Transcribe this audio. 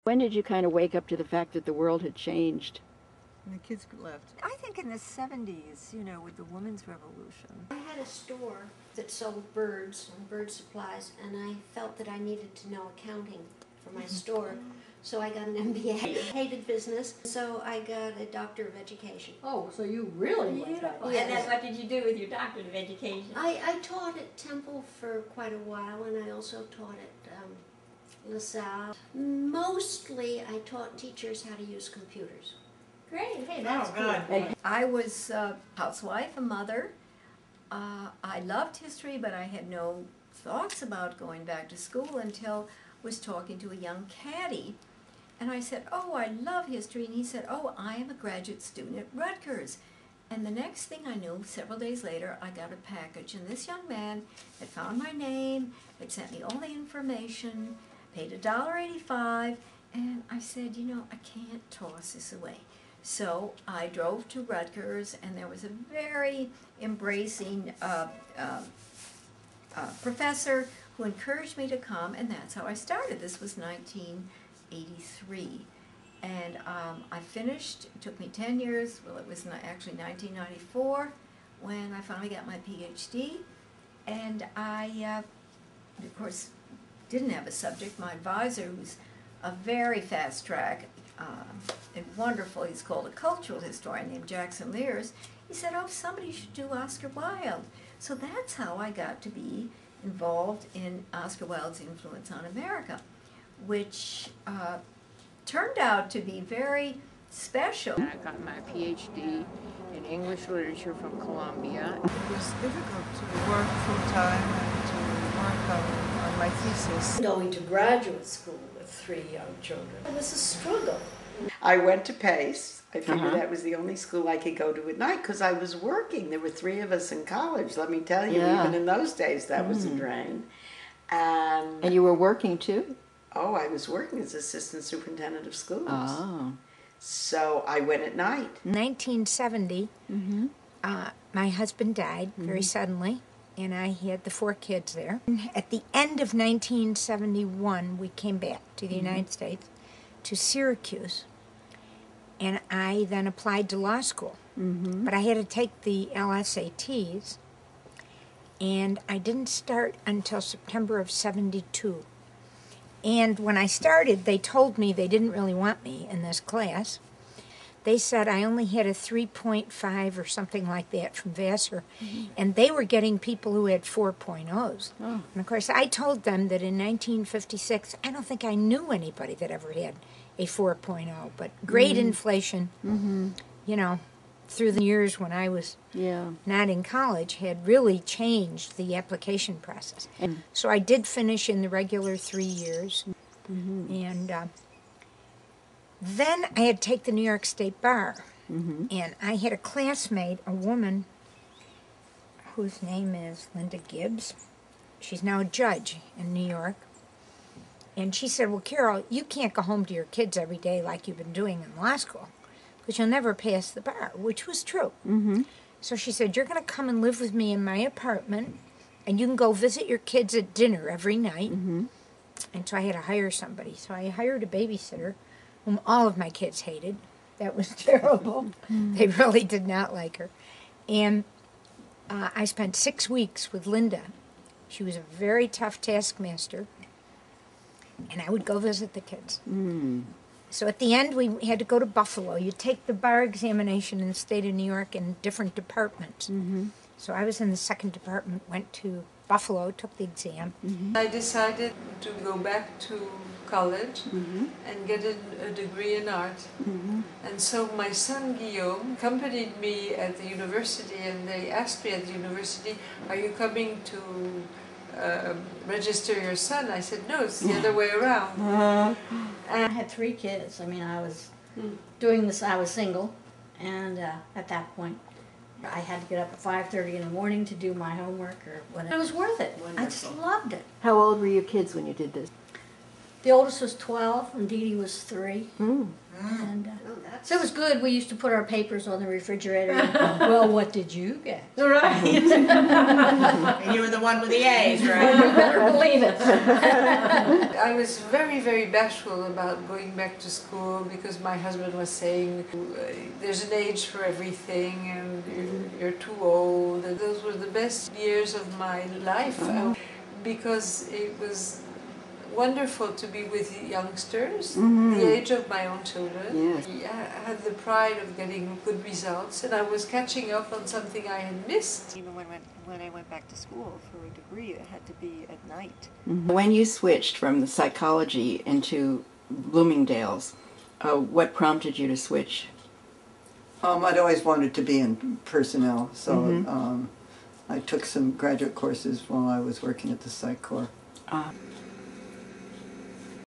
When did you kind of wake up to the fact that the world had changed? And the kids left. I think in the 70s, you know, with the women's revolution. I had a store that sold birds and bird supplies, and I felt that I needed to know accounting for my store. So I got an MBA. Hated business, so I got a Doctor of Education. Oh, so you really went that way. And then what did you do with your Doctorate of Education? I taught at Temple for quite a while, and I also taught at LaSalle. Mostly I taught teachers how to use computers. Great, hey, that's good. I was a housewife, a mother. I loved history, but I had no thoughts about going back to school until I was talking to a young caddy. And I said, oh, I love history. And he said, oh, I am a graduate student at Rutgers. And the next thing I knew, several days later, I got a package. And this young man had found my name, had sent me all the information, paid $1.85. And I said, you know, I can't toss this away. So I drove to Rutgers, and there was a very embracing professor who encouraged me to come, and that's how I started. This was 1983. And I finished, it took me 10 years, well, it was actually 1994 when I finally got my PhD. And I, of course, didn't have a subject. My advisor, who's a very fast track and wonderful, he's called a cultural historian named Jackson Lears, he said, oh, somebody should do Oscar Wilde. So that's how I got to be involved in Oscar Wilde's influence on America, which turned out to be very special. I got my PhD in English literature from Columbia. It was difficult to work full-time and to work on my thesis. Going to graduate school with 3 young children, it was a struggle. I went to Pace. I figured that was the only school I could go to at night because I was working. There were 3 of us in college, let me tell you. Even in those days, that was a drain. And you were working too? Oh, I was working as assistant superintendent of schools. Oh. So I went at night. 1970, my husband died very suddenly, and I had the 4 kids there. At the end of 1971, we came back to the United States, to Syracuse, and I then applied to law school. But I had to take the LSATs, and I didn't start until September of 72. And when I started, they told me they didn't really want me in this class. They said I only had a 3.5 or something like that from Vassar, and they were getting people who had 4.0s. And of course, I told them that in 1956, I don't think I knew anybody that ever had a 4.0, but great inflation, you know, through the years when I was not in college, had really changed the application process. So I did finish in the regular 3 years, and then I had to take the New York State Bar, and I had a classmate, a woman whose name is Linda Gibbs. She's now a judge in New York. And she said, well, Carol, you can't go home to your kids every day like you've been doing in law school, because you'll never pass the bar, which was true. So she said, you're going to come and live with me in my apartment, and you can go visit your kids at dinner every night. And so I had to hire somebody. So I hired a babysitter, whom all of my kids hated. That was terrible. They really did not like her. And I spent 6 weeks with Linda. She was a very tough taskmaster, and I would go visit the kids. So at the end, we had to go to Buffalo. You take the bar examination in the state of New York in different departments. So I was in the 2nd department, went to Buffalo, took the exam. I decided to go back to college and get a degree in art. And so my son Guillaume accompanied me at the university, and they asked me at the university, are you coming to register your son? I said, no, it's the other way around. And I had 3 kids. I mean, I was doing this, I was single, and at that point, I had to get up at 5:30 in the morning to do my homework or whatever. It was worth it. I just loved it. How old were your kids when you did this? The oldest was 12, and Dee Dee was 3. And so it was good. We used to put our papers on the refrigerator. Well, what did you get? Right. And you were the one with the A's, right? You better believe it. I was very, very bashful about going back to school because my husband was saying there's an age for everything and you're too old. And those were the best years of my life because it was wonderful to be with youngsters, the age of my own children. Yes. I had the pride of getting good results and I was catching up on something I had missed. Even when I went back to school for a degree, it had to be at night. When you switched from the psychology into Bloomingdale's, what prompted you to switch? I'd always wanted to be in personnel, so I took some graduate courses while I was working at the Psych Corps.